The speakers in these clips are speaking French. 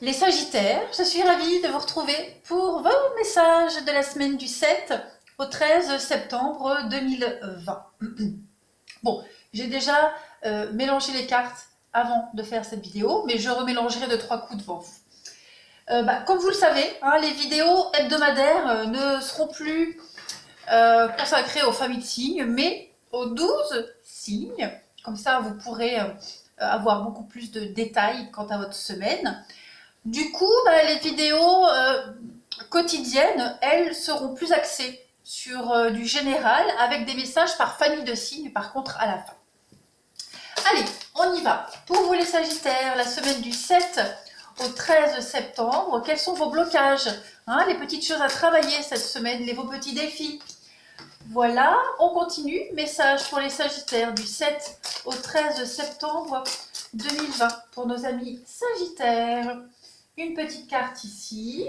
Les Sagittaires, je suis ravie de vous retrouver pour vos messages de la semaine du 7 au 13 septembre 2020. Bon, j'ai déjà mélangé les cartes avant de faire cette vidéo, mais je remélangerai de 3 coups devant vous. Comme vous le savez, hein, les vidéos hebdomadaires ne seront plus consacrées aux familles de signes, mais aux 12 signes. Comme ça, vous pourrez avoir beaucoup plus de détails quant à votre semaine. Du coup, les vidéos quotidiennes, elles seront plus axées sur du général avec des messages par famille de signes, par contre, à la fin. Allez, on y va. Pour vous les Sagittaires, la semaine du 7 au 13 septembre, quels sont vos blocages, hein, les petites choses à travailler cette semaine, vos petits défis? Voilà, on continue. Message pour les Sagittaires du 7 au 13 septembre 2020 pour nos amis Sagittaires. Une petite carte ici.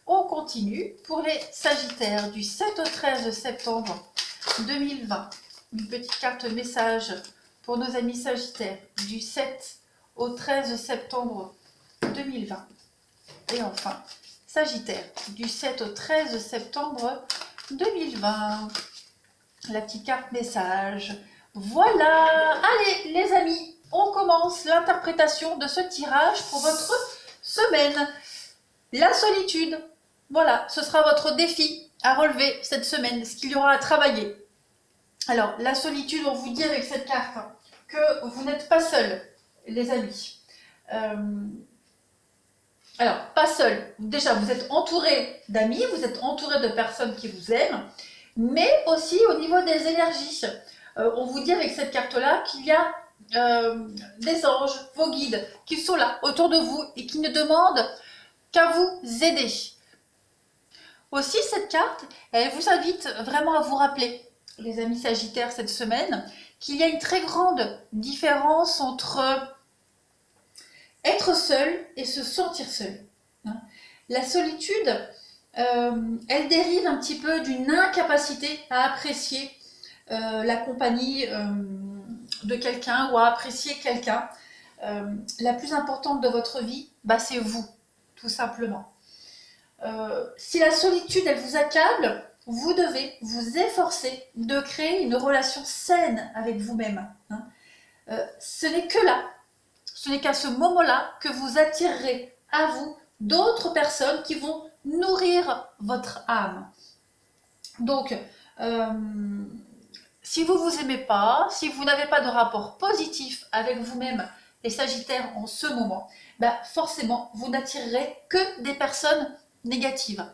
On continue pour les Sagittaires du 7 au 13 septembre 2020. Une petite carte message pour nos amis Sagittaires du 7 au 13 septembre 2020. Et enfin, Sagittaire du 7 au 13 septembre 2020. La petite carte message. Voilà. Allez les amis, on commence l'interprétation de ce tirage pour votre semaine. La solitude. Voilà, ce sera votre défi à relever cette semaine, ce qu'il y aura à travailler. Alors, la solitude, on vous dit avec cette carte que vous n'êtes pas seul, les amis. Alors, pas seul. Déjà, vous êtes entouré d'amis, vous êtes entouré de personnes qui vous aiment, mais aussi au niveau des énergies. On vous dit avec cette carte-là qu'il y a des anges, vos guides, qui sont là autour de vous et qui ne demandent qu'à vous aider. Aussi, cette carte, elle vous invite vraiment à vous rappeler, les amis Sagittaires, cette semaine, qu'il y a une très grande différence entre être seul et se sentir seul. La solitude, elle dérive un petit peu d'une incapacité à apprécier la compagnie de quelqu'un ou à apprécier quelqu'un. La plus importante de votre vie, c'est vous, tout simplement. Si la solitude, elle vous accable, vous devez vous efforcer de créer une relation saine avec vous-même. Ce n'est que là, ce n'est qu'à ce moment-là que vous attirerez à vous d'autres personnes qui vont nourrir votre âme. Donc, si vous ne vous aimez pas, si vous n'avez pas de rapport positif avec vous-même, les Sagittaires, en ce moment, forcément, vous n'attirerez que des personnes négatives.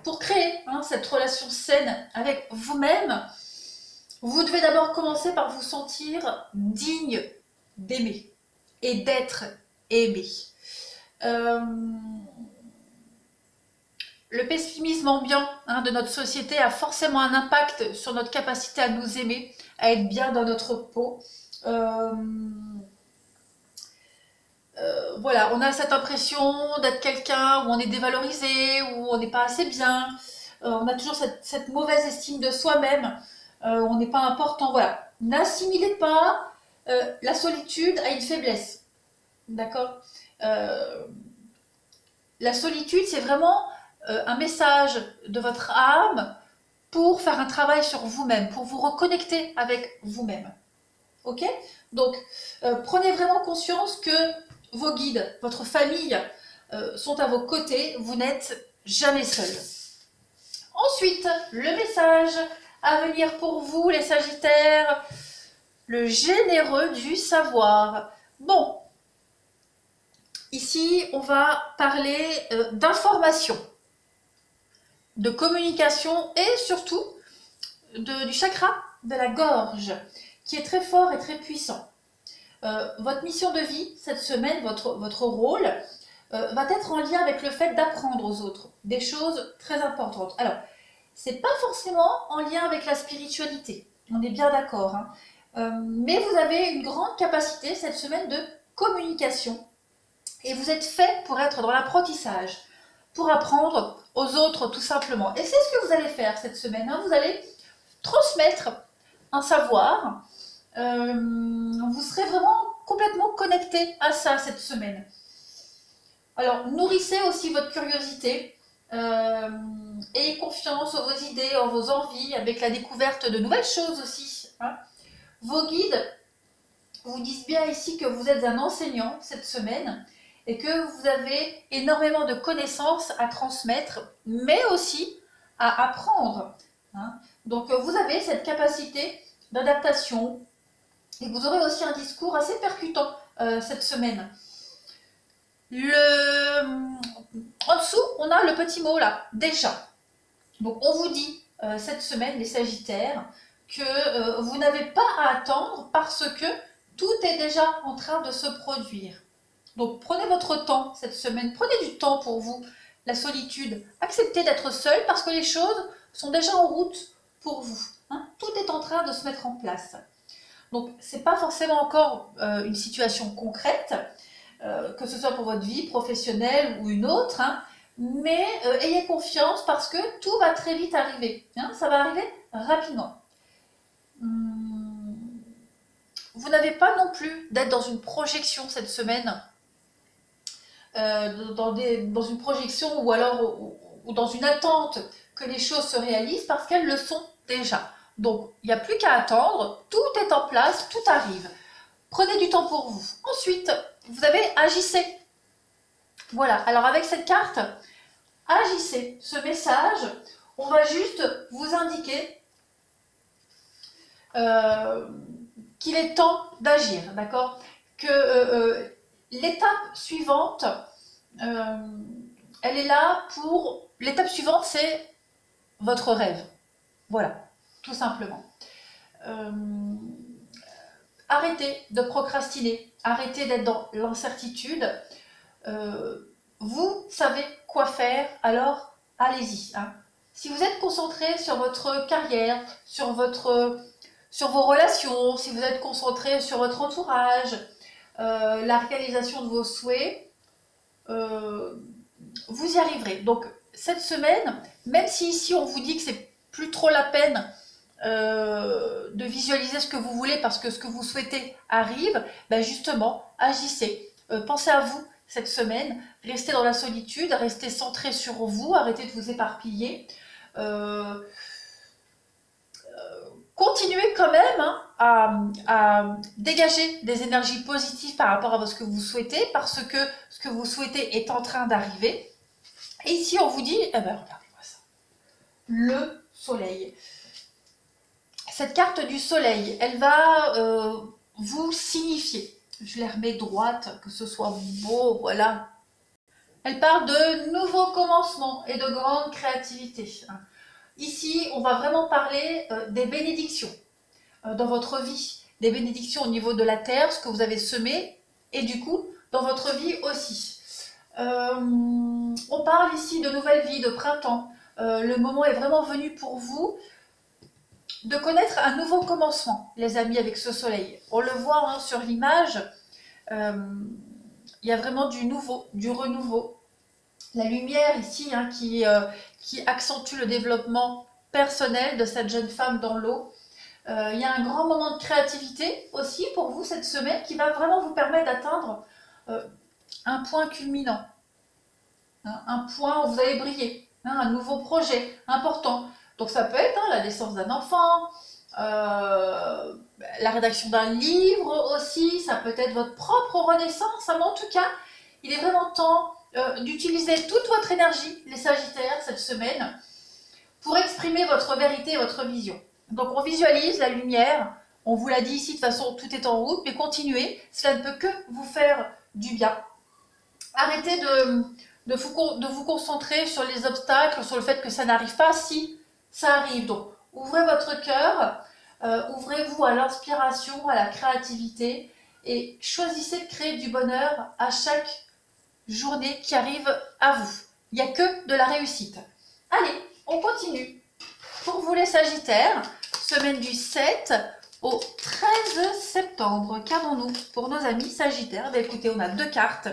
Pour créer cette relation saine avec vous-même, vous devez d'abord commencer par vous sentir digne d'aimer et d'être aimé. Le pessimisme ambiant de notre société a forcément un impact sur notre capacité à nous aimer, à être bien dans notre peau. Voilà, on a cette impression d'être quelqu'un où on est dévalorisé, où on n'est pas assez bien. On a toujours cette mauvaise estime de soi-même. On n'est pas important. Voilà, n'assimilez pas la solitude à une faiblesse. D'accord? La solitude, c'est vraiment un message de votre âme pour faire un travail sur vous-même, pour vous reconnecter avec vous-même. Ok? Donc, prenez vraiment conscience que vos guides, votre famille sont à vos côtés, vous n'êtes jamais seul. Ensuite, le message à venir pour vous, les Sagittaires, le généreux du savoir. Bon, ici, on va parler d'information, de communication et surtout du chakra de la gorge, qui est très fort et très puissant. Votre mission de vie, cette semaine, votre rôle, va être en lien avec le fait d'apprendre aux autres des choses très importantes. Alors, c'est pas forcément en lien avec la spiritualité, on est bien d'accord, mais vous avez une grande capacité cette semaine de communication et vous êtes fait pour être dans l'apprentissage, pour apprendre aux autres tout simplement. Et c'est ce que vous allez faire cette semaine, vous allez transmettre un savoir, vous serez vraiment complètement connecté à ça cette semaine. Alors, nourrissez aussi votre curiosité. Ayez confiance en vos idées, en vos envies, avec la découverte de nouvelles choses aussi, hein. Vos guides vous disent bien ici que vous êtes un enseignant cette semaine et que vous avez énormément de connaissances à transmettre, mais aussi à apprendre, hein. Donc, vous avez cette capacité d'adaptation et vous aurez aussi un discours assez percutant cette semaine. En dessous, on a le petit mot là, déjà. Donc on vous dit cette semaine, les Sagittaires, que vous n'avez pas à attendre parce que tout est déjà en train de se produire. Donc prenez votre temps cette semaine, prenez du temps pour vous, la solitude. Acceptez d'être seul parce que les choses sont déjà en route pour vous, hein. Tout est en train de se mettre en place. Donc ce n'est pas forcément encore une situation concrète, que ce soit pour votre vie professionnelle ou une autre, hein, mais ayez confiance parce que tout va très vite arriver, hein, ça va arriver rapidement. Vous n'avez pas non plus d'être dans une projection cette semaine, dans une projection ou alors ou dans une attente que les choses se réalisent parce qu'elles le sont déjà. Donc il n'y a plus qu'à attendre, tout est en place, tout arrive. Prenez du temps pour vous. Ensuite, vous avez agissez. Voilà, alors avec cette carte, agissez. Ce message, on va juste vous indiquer qu'il est temps d'agir, d'accord? Que l'étape suivante, elle est là pour... L'étape suivante, c'est votre rêve. Voilà, tout simplement. Arrêtez de procrastiner, arrêtez d'être dans l'incertitude. Vous savez quoi faire, alors allez-y, hein. Si vous êtes concentré sur votre carrière, sur vos relations, si vous êtes concentré sur votre entourage, la réalisation de vos souhaits, vous y arriverez. Donc cette semaine, même si ici on vous dit que c'est plus trop la peine de visualiser ce que vous voulez parce que ce que vous souhaitez arrive, ben justement, agissez. Pensez à vous cette semaine, restez dans la solitude, restez centré sur vous, arrêtez de vous éparpiller. Continuez quand même, hein, à dégager des énergies positives par rapport à ce que vous souhaitez, parce que ce que vous souhaitez est en train d'arriver. Et ici, on vous dit, eh ben, regardez-moi ça, le soleil. Cette carte du soleil, elle va vous signifier, je les remets droite, que ce soit beau, voilà. Elle parle de nouveaux commencements et de grande créativité. Ici, on va vraiment parler des bénédictions dans votre vie, des bénédictions au niveau de la terre, ce que vous avez semé, et du coup, dans votre vie aussi. On parle ici de nouvelle vie, de printemps. Le moment est vraiment venu pour vous de connaître un nouveau commencement, les amis, avec ce soleil. On le voit, hein, sur l'image, il y a vraiment du nouveau, du renouveau. La lumière ici, hein, qui accentue le développement personnel de cette jeune femme dans l'eau. Il y a un grand moment de créativité aussi pour vous cette semaine qui va vraiment vous permettre d'atteindre un point culminant, hein, un point où vous allez briller, hein, un nouveau projet important. Donc ça peut être, hein, la naissance d'un enfant, la rédaction d'un livre aussi, ça peut être votre propre renaissance, hein, mais en tout cas, il est vraiment temps d'utiliser toute votre énergie, les Sagittaires, cette semaine, pour exprimer votre vérité et votre vision. Donc on visualise la lumière, on vous l'a dit ici, de toute façon tout est en route, mais continuez, cela ne peut que vous faire du bien. Arrêtez de vous concentrer sur les obstacles, sur le fait que ça n'arrive pas, si ça arrive. Donc ouvrez votre cœur, ouvrez-vous à l'inspiration, à la créativité, et choisissez de créer du bonheur à chaque journée qui arrive à vous. Il n'y a que de la réussite. Allez, on continue. Pour vous les Sagittaires, semaine du 7 au 13 septembre. Qu'avons-nous pour nos amis Sagittaires? Ben écoutez, on a deux cartes.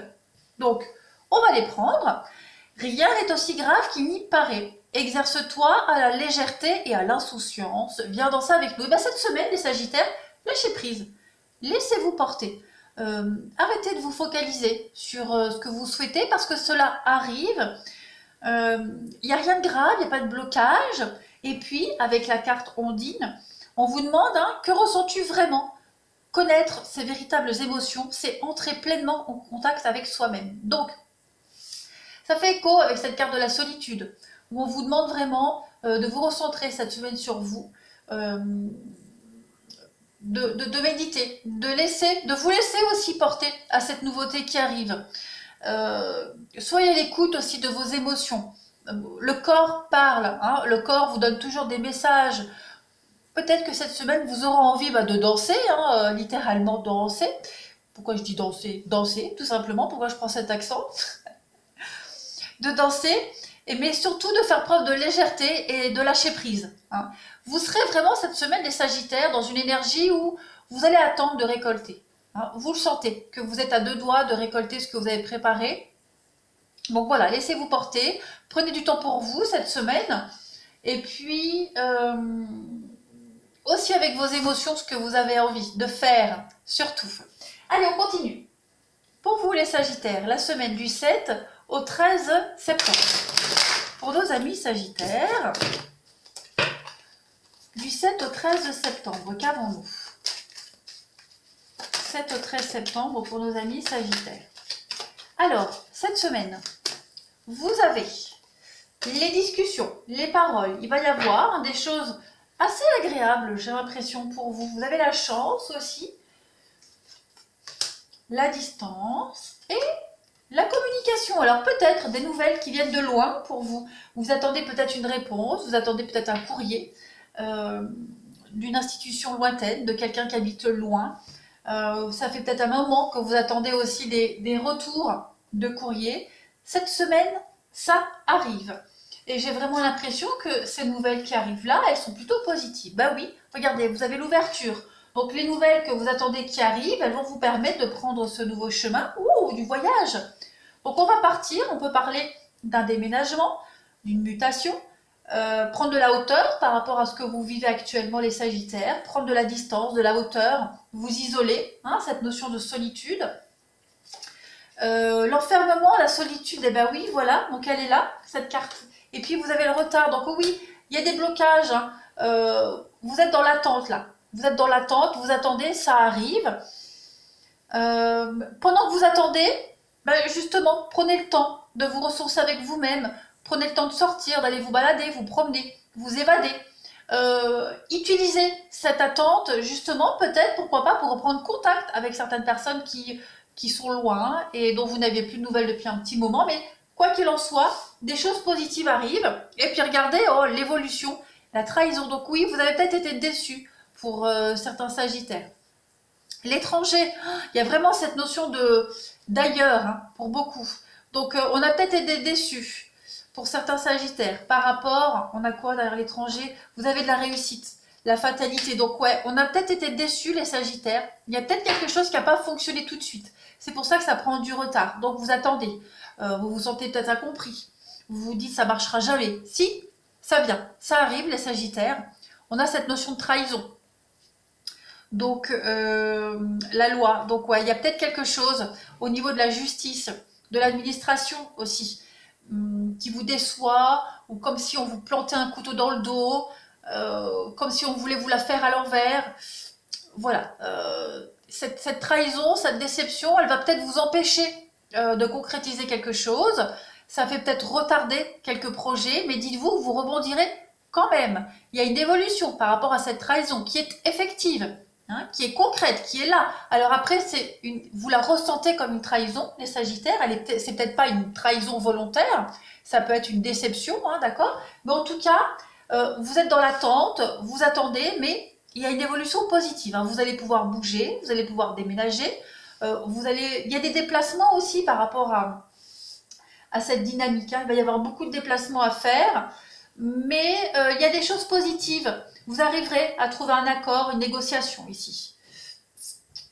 Donc, on va les prendre. Rien n'est aussi grave qu'il n'y paraît. Exerce-toi à la légèreté et à l'insouciance. Viens danser avec nous. Et ben cette semaine, les Sagittaires, lâchez prise. Laissez-vous porter. arrêtez de vous focaliser sur ce que vous souhaitez parce que cela arrive. Il n'y a rien de grave, il n'y a pas de blocage. Et puis, avec la carte Ondine, on vous demande que ressens-tu vraiment? Connaître ses véritables émotions, c'est entrer pleinement en contact avec soi-même. Donc, ça fait écho avec cette carte de la solitude, où on vous demande vraiment de vous recentrer cette semaine sur vous, de méditer, de vous laisser aussi porter à cette nouveauté qui arrive. Soyez à l'écoute aussi de vos émotions. Le corps parle, le corps vous donne toujours des messages. Peut-être que cette semaine, vous aurez envie de danser, littéralement danser. Pourquoi je dis danser? Danser, tout simplement. Pourquoi je prends cet accent? De danser, mais surtout de faire preuve de légèreté et de lâcher prise. Vous serez vraiment cette semaine, les Sagittaires, dans une énergie où vous allez attendre de récolter. Vous le sentez, que vous êtes à deux doigts de récolter ce que vous avez préparé. Donc voilà, laissez-vous porter. Prenez du temps pour vous cette semaine. Et puis, aussi avec vos émotions, ce que vous avez envie de faire, surtout. Allez, on continue. Pour vous les Sagittaires, la semaine du 7 au 13 septembre. Pour nos amis Sagittaires, du 7 au 13 septembre, qu'avons-nous? 7 au 13 septembre pour nos amis Sagittaires. Alors, cette semaine, vous avez les discussions, les paroles. Il va y avoir des choses assez agréables, j'ai l'impression, pour vous. Vous avez la chance aussi, la distance et la communication. Alors peut-être des nouvelles qui viennent de loin pour vous. Vous attendez peut-être une réponse, vous attendez peut-être un courrier d'une institution lointaine, de quelqu'un qui habite loin. Ça fait peut-être un moment que vous attendez aussi des retours de courrier. Cette semaine, ça arrive. Et j'ai vraiment l'impression que ces nouvelles qui arrivent là, elles sont plutôt positives. Bah oui, regardez, vous avez l'ouverture. Donc les nouvelles que vous attendez qui arrivent, elles vont vous permettre de prendre ce nouveau chemin ou du voyage. Donc on va partir, on peut parler d'un déménagement, d'une mutation, prendre de la hauteur par rapport à ce que vous vivez actuellement les Sagittaires, prendre de la distance, de la hauteur, vous isoler, cette notion de solitude. L'enfermement, la solitude, eh ben oui, voilà, donc elle est là, cette carte. Et puis vous avez le retard, donc oui, il y a des blocages, vous êtes dans l'attente là. Vous êtes dans l'attente, vous attendez, ça arrive. Pendant que vous attendez, justement, prenez le temps de vous ressourcer avec vous-même. Prenez le temps de sortir, d'aller vous balader, vous promener, vous évader. Utilisez cette attente, justement, peut-être, pourquoi pas, pour reprendre contact avec certaines personnes qui sont loin et dont vous n'aviez plus de nouvelles depuis un petit moment. Mais quoi qu'il en soit, des choses positives arrivent. Et puis regardez, l'évolution, la trahison. Donc oui, vous avez peut-être été déçus pour certains Sagittaires. L'étranger, il y a vraiment cette notion d'ailleurs pour beaucoup. Donc on a peut-être été déçus pour certains Sagittaires par rapport, on a quoi derrière l'étranger? Vous avez de la réussite, la fatalité. Donc ouais, on a peut-être été déçus les Sagittaires. Il y a peut-être quelque chose qui n'a pas fonctionné tout de suite. C'est pour ça que ça prend du retard. Donc vous attendez, vous vous sentez peut-être incompris. Vous vous dites ça marchera jamais. Si, ça vient, ça arrive les Sagittaires. On a cette notion de trahison. Donc la loi, donc ouais, il y a peut-être quelque chose au niveau de la justice, de l'administration aussi, qui vous déçoit, ou comme si on vous plantait un couteau dans le dos, comme si on voulait vous la faire à l'envers. Voilà, cette trahison, cette déception, elle va peut-être vous empêcher de concrétiser quelque chose. Ça fait peut-être retarder quelques projets, mais dites-vous que vous rebondirez quand même. Il y a une évolution par rapport à cette trahison qui est effective. Qui est concrète, qui est là. Alors après, vous la ressentez comme une trahison, les Sagittaires. C'est peut-être pas une trahison volontaire, ça peut être une déception, d'accord? Mais en tout cas, vous êtes dans l'attente, vous attendez, mais il y a une évolution positive. Vous allez pouvoir bouger, vous allez pouvoir déménager. Il y a des déplacements aussi par rapport à cette dynamique. Il va y avoir beaucoup de déplacements à faire, mais il y a des choses positives. Vous arriverez à trouver un accord, une négociation ici.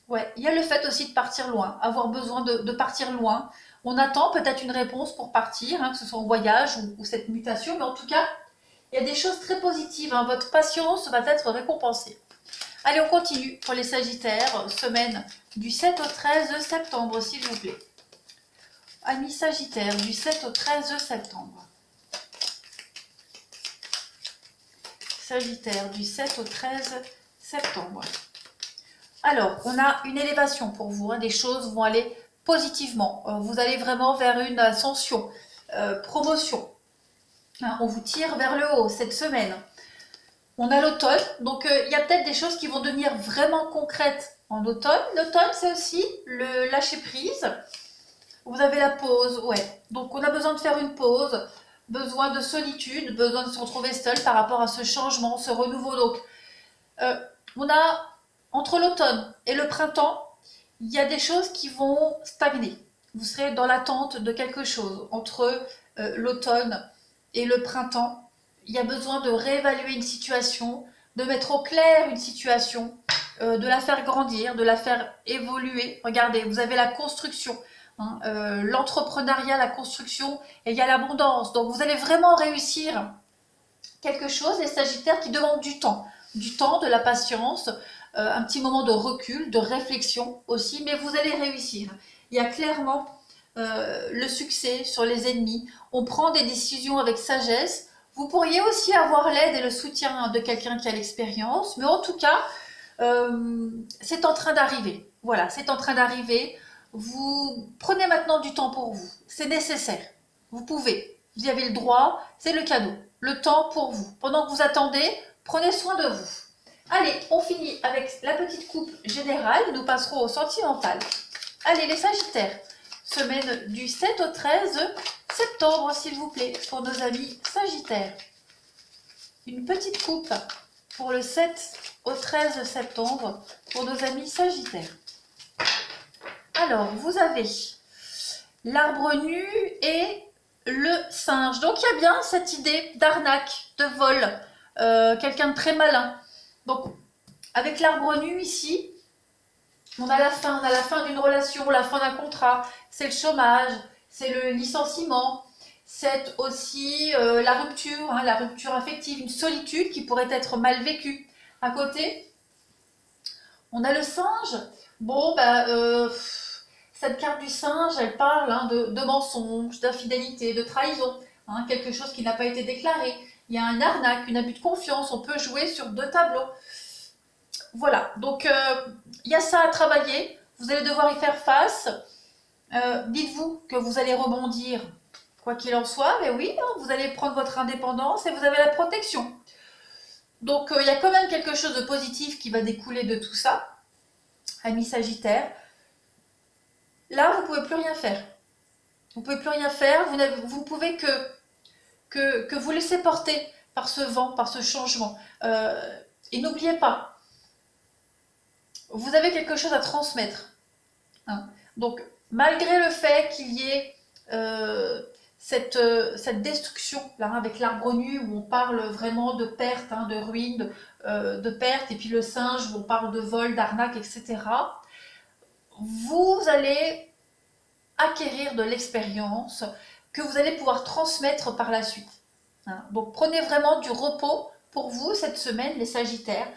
Ouais, il y a le fait aussi de partir loin, avoir besoin de partir loin. On attend peut-être une réponse pour partir, que ce soit en voyage ou cette mutation, mais en tout cas, il y a des choses très positives. Votre patience va être récompensée. Allez, on continue pour les Sagittaires, semaine du 7 au 13 septembre, s'il vous plaît. Amis Sagittaire, du 7 au 13 septembre. Sagittaire, du 7 au 13 septembre. Alors, on a une élévation pour vous, hein, des choses vont aller positivement. Vous allez vraiment vers une ascension, promotion. Hein, on vous tire vers le haut cette semaine. On a l'automne, donc il y a peut-être des choses qui vont devenir vraiment concrètes en automne. L'automne, c'est aussi le lâcher-prise. Vous avez la pause, ouais. Donc on a besoin de faire une pause, besoin de solitude, besoin de se retrouver seul par rapport à ce changement, ce renouveau. Donc on a, entre l'automne et le printemps, il y a des choses qui vont stagner. Vous serez dans l'attente de quelque chose. Entre l'automne et le printemps, il y a besoin de réévaluer une situation, de mettre au clair une situation, de la faire grandir, de la faire évoluer. Regardez, vous avez la construction, hein, l'entrepreneuriat, la construction, et il y a l'abondance. Donc vous allez vraiment réussir quelque chose, les Sagittaires, qui demande du temps, de la patience, un petit moment de recul, de réflexion aussi, mais vous allez réussir. Il y a clairement le succès sur les ennemis. On prend des décisions avec sagesse. Vous pourriez aussi avoir l'aide et le soutien de quelqu'un qui a l'expérience, mais en tout cas, c'est en train d'arriver. Voilà, c'est en train d'arriver. Vous prenez maintenant du temps pour vous. C'est nécessaire. Vous pouvez. Vous y avez le droit. C'est le cadeau. Le temps pour vous. Pendant que vous attendez, prenez soin de vous. Allez, on finit avec la petite coupe générale. Nous passerons au sentimental. Allez, les Sagittaires. Semaine du 7 au 13 septembre, s'il vous plaît, pour nos amis Sagittaires. Une petite coupe pour le 7 au 13 septembre, pour nos amis Sagittaires. Alors, vous avez l'arbre nu et le singe. Donc, il y a bien cette idée d'arnaque, de vol, quelqu'un de très malin. Donc, avec l'arbre nu ici, on a la fin d'une relation, la fin d'un contrat, c'est le chômage, c'est le licenciement, c'est aussi la rupture, hein, la rupture affective, une solitude qui pourrait être mal vécue. À côté, on a le singe. Bon, cette carte du singe, elle parle, hein, de mensonge, d'infidélité, de trahison, hein, quelque chose qui n'a pas été déclaré. Il y a un arnaque, une abus de confiance, on peut jouer sur deux tableaux. Voilà, donc il y a ça à travailler, vous allez devoir y faire face. Dites-vous que vous allez rebondir, quoi qu'il en soit, mais oui, hein, vous allez prendre votre indépendance et vous avez la protection. Donc il y a quand même quelque chose de positif qui va découler de tout ça, amis Sagittaire. Là, vous ne pouvez plus rien faire. Vous ne pouvez plus rien faire, vous ne pouvez que vous laisser porter par ce vent, par ce changement. Et n'oubliez pas, vous avez quelque chose à transmettre. Hein. Donc, malgré le fait qu'il y ait cette destruction, là, avec l'arbre nu, où on parle vraiment de perte, hein, de ruine, de perte, et puis le singe, où on parle de vol, d'arnaque, etc., vous allez acquérir de l'expérience que vous allez pouvoir transmettre par la suite. Hein. Donc, prenez vraiment du repos pour vous cette semaine, les Sagittaires.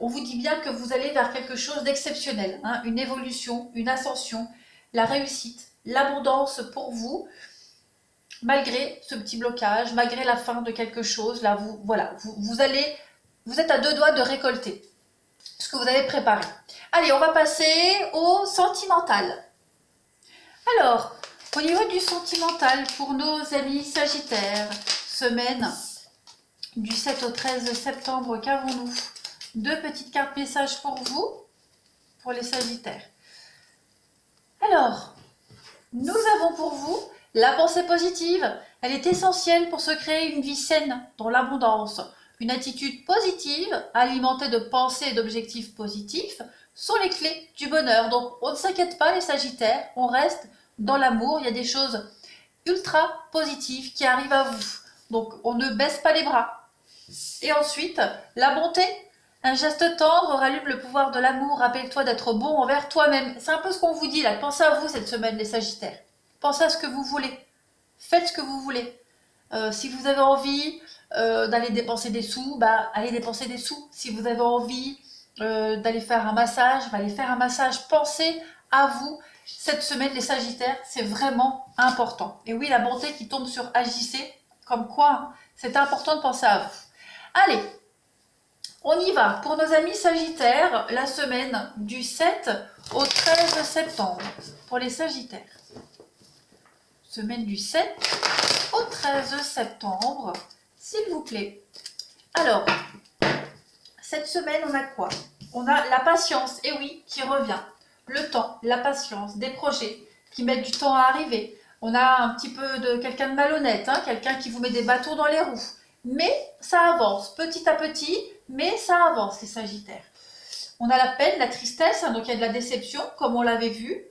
On vous dit bien que vous allez vers quelque chose d'exceptionnel, hein, une évolution, une ascension, la réussite, l'abondance pour vous, malgré ce petit blocage, malgré la fin de quelque chose. Là, vous êtes à deux doigts de récolter ce que vous avez préparé. Allez, on va passer au sentimental. Alors, au niveau du sentimental, pour nos amis Sagittaires, semaine du 7 au 13 septembre, qu'avons-nous ? Deux petites cartes messages pour vous, pour les Sagittaires. Alors, nous avons pour vous la pensée positive. Elle est essentielle pour se créer une vie saine dans l'abondance. Une attitude positive, alimentée de pensées et d'objectifs positifs, sont les clés du bonheur. Donc, on ne s'inquiète pas les Sagittaires, on reste dans l'amour. Il y a des choses ultra positives qui arrivent à vous. Donc, on ne baisse pas les bras. Et ensuite, la bonté. Un geste tendre rallume le pouvoir de l'amour. Rappelle-toi d'être bon envers toi-même. C'est un peu ce qu'on vous dit là. Pensez à vous cette semaine, les Sagittaires. Pensez à ce que vous voulez. Faites ce que vous voulez. Si vous avez envie d'aller dépenser des sous, allez dépenser des sous. Si vous avez envie d'aller faire un massage, va aller faire un massage. Pensez à vous cette semaine, les Sagittaires, c'est vraiment important. Et oui, la bonté qui tombe sur Agissez, comme quoi, hein, c'est important de penser à vous. Allez, on y va. Pour nos amis Sagittaires, la semaine du 7 au 13 septembre. Pour les Sagittaires. Semaine du 7 au 13 septembre, s'il vous plaît. Alors, cette semaine, on a quoi? On a la patience, et oui, qui revient. Le temps, la patience, des projets qui mettent du temps à arriver. On a un petit peu de quelqu'un de malhonnête, hein, quelqu'un qui vous met des bâtons dans les roues. Mais ça avance, petit à petit, mais ça avance, les Sagittaires. On a la peine, la tristesse, hein, donc il y a de la déception, comme on l'avait vu.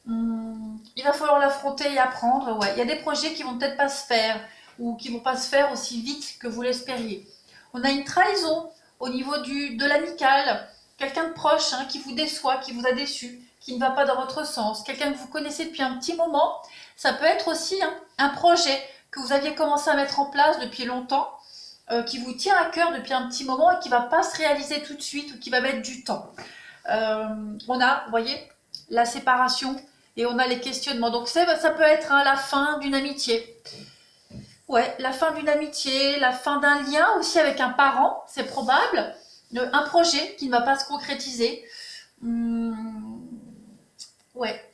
Il va falloir l'affronter et apprendre. Ouais. Il y a des projets qui vont peut-être pas se faire, ou qui vont pas se faire aussi vite que vous l'espériez. On a une trahison au niveau de l'amical, quelqu'un de proche, hein, qui vous déçoit, qui vous a déçu, qui ne va pas dans votre sens, quelqu'un que vous connaissez depuis un petit moment. Ça peut être aussi, hein, un projet que vous aviez commencé à mettre en place depuis longtemps, qui vous tient à cœur depuis un petit moment et qui ne va pas se réaliser tout de suite ou qui va mettre du temps. On a, vous voyez, la séparation et on a les questionnements. Donc ça peut être, hein, la fin d'une amitié. Ouais, la fin d'une amitié, la fin d'un lien aussi avec un parent, c'est probable. Un projet qui ne va pas se concrétiser. Ouais.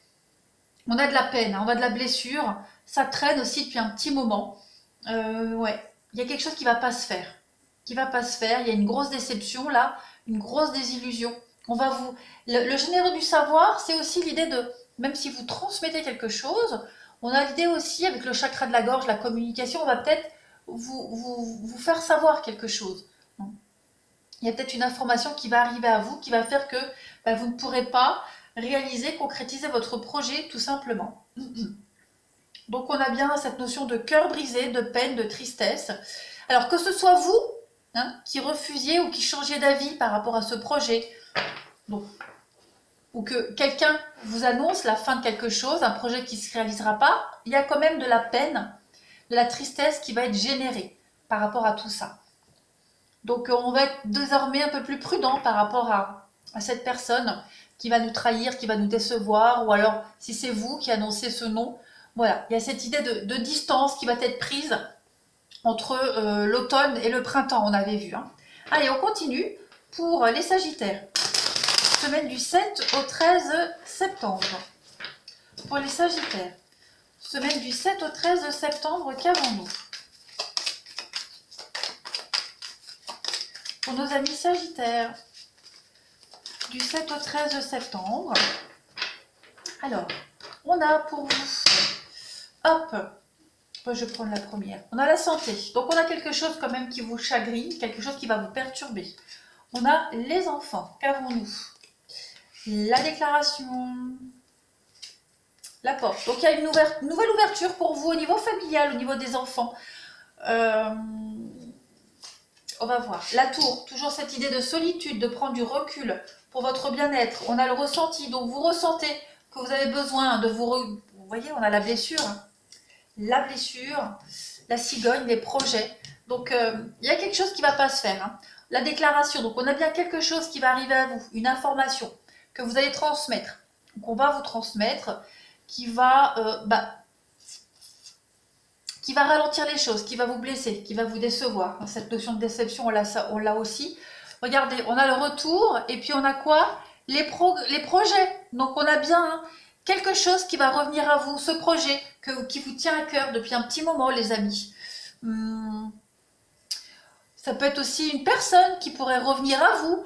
On a de la peine, hein, on a de la blessure. Ça traîne aussi depuis un petit moment. Ouais. Il y a quelque chose qui ne va pas se faire. Qui va pas se faire. Il y a une grosse déception là, une grosse désillusion. On va vous... Le généreux du savoir, c'est aussi l'idée de... Même si vous transmettez quelque chose, on a l'idée aussi, avec le chakra de la gorge, la communication, on va peut-être vous faire savoir quelque chose. Il y a peut-être une information qui va arriver à vous, qui va faire que vous ne pourrez pas réaliser, concrétiser votre projet, tout simplement. Donc on a bien cette notion de cœur brisé, de peine, de tristesse. Alors que ce soit vous, hein, qui refusiez ou qui changiez d'avis par rapport à ce projet, donc, ou que quelqu'un vous annonce la fin de quelque chose, un projet qui ne se réalisera pas, il y a quand même de la peine, de la tristesse qui va être générée par rapport à tout ça. Donc on va être désormais un peu plus prudent par rapport à cette personne qui va nous trahir, qui va nous décevoir, ou alors si c'est vous qui annoncez ce nom. Voilà, il y a cette idée de distance qui va être prise entre l'automne et le printemps, on avait vu. Hein. Allez, on continue pour les Sagittaires. Semaine du 7 au 13 septembre. Pour les Sagittaires. Semaine du 7 au 13 septembre, qu'avons-nous? Pour nos amis Sagittaires. Du 7 au 13 septembre. Alors, on a pour vous... Hop, je vais prendre la première. On a la santé. Donc on a quelque chose quand même qui vous chagrine, quelque chose qui va vous perturber. On a les enfants. Qu'avons-nous? La déclaration. La porte. Donc il y a une nouvelle ouverture pour vous au niveau familial, au niveau des enfants. On va voir. La tour. Toujours cette idée de solitude, de prendre du recul pour votre bien-être. On a le ressenti. Donc vous ressentez que vous avez besoin de vous... Vous voyez, on a la blessure. La blessure, la cigogne, les projets. Donc, il y a quelque chose qui ne va pas se faire. Hein. La déclaration, donc on a bien quelque chose qui va arriver à vous, une information que vous allez transmettre. Donc, on va vous transmettre qui va ralentir les choses, qui va vous blesser, qui va vous décevoir. Cette notion de déception, on l'a aussi. Regardez, on a le retour et puis on a quoi? Les projets. Donc, on a bien... Hein, quelque chose qui va revenir à vous, ce projet qui vous tient à cœur depuis un petit moment, les amis. Ça peut être aussi une personne qui pourrait revenir à vous.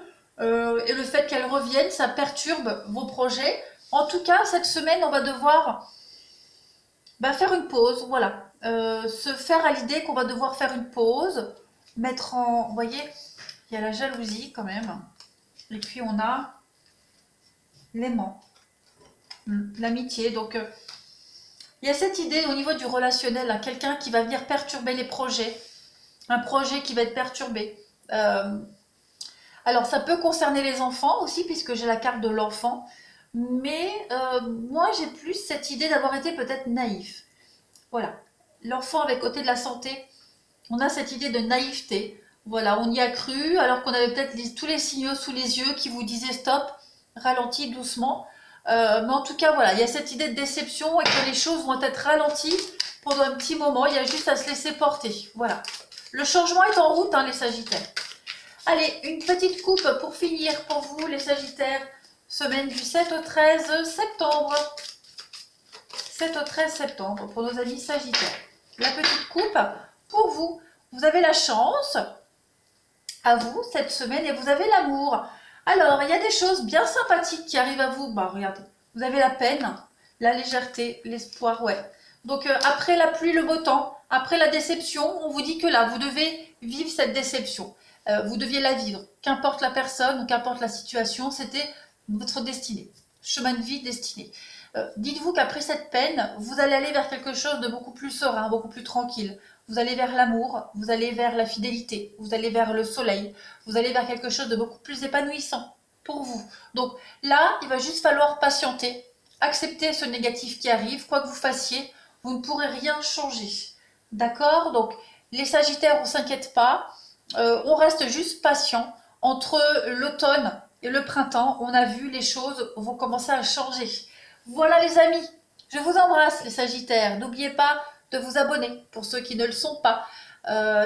Et le fait qu'elle revienne, ça perturbe vos projets. En tout cas, cette semaine, on va devoir faire une pause. Voilà. Se faire à l'idée qu'on va devoir faire une pause. Mettre en... Vous voyez, il y a la jalousie quand même. Et puis, on a l'aimant. L'amitié, donc il y a cette idée au niveau du relationnel, hein, quelqu'un qui va venir perturber les projets, un projet qui va être perturbé. Alors ça peut concerner les enfants aussi, puisque j'ai la carte de l'enfant, mais moi j'ai plus cette idée d'avoir été peut-être naïf. Voilà, l'enfant avec côté de la santé, on a cette idée de naïveté, Voilà, on y a cru alors qu'on avait peut-être tous les signaux sous les yeux qui vous disaient stop, ralentis doucement. Mais en tout cas, voilà, il y a cette idée de déception et que les choses vont être ralenties pendant un petit moment. Il y a juste à se laisser porter. Voilà. Le changement est en route, hein, les Sagittaires. Allez, une petite coupe pour finir pour vous, les Sagittaires. Semaine du 7 au 13 septembre. 7 au 13 septembre pour nos amis Sagittaires. La petite coupe pour vous. Vous avez la chance à vous cette semaine et vous avez l'amour. Alors, il y a des choses bien sympathiques qui arrivent à vous. Bah, regardez, vous avez la peine, la légèreté, l'espoir, ouais. Donc, après la pluie, le beau temps, après la déception, on vous dit que là, vous devez vivre cette déception. Vous deviez la vivre. Qu'importe la personne ou qu'importe la situation, c'était votre destinée. Chemin de vie, destinée. Dites-vous qu'après cette peine, vous allez aller vers quelque chose de beaucoup plus serein, beaucoup plus tranquille. Vous allez vers l'amour, vous allez vers la fidélité, vous allez vers le soleil, vous allez vers quelque chose de beaucoup plus épanouissant pour vous. Donc là, il va juste falloir patienter, accepter ce négatif qui arrive, quoi que vous fassiez, vous ne pourrez rien changer. D'accord? Donc les Sagittaires, on ne s'inquiète pas, on reste juste patient. Entre l'automne et le printemps, on a vu les choses vont commencer à changer. Voilà les amis, je vous embrasse les Sagittaires. N'oubliez pas de vous abonner pour ceux qui ne le sont pas.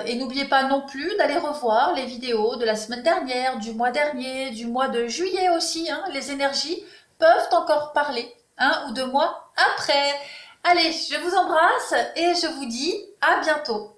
Et n'oubliez pas non plus d'aller revoir les vidéos de la semaine dernière, du mois dernier, du mois de juillet aussi. Hein. Les énergies peuvent encore parler, 1 ou 2 mois après. Allez, je vous embrasse et je vous dis à bientôt.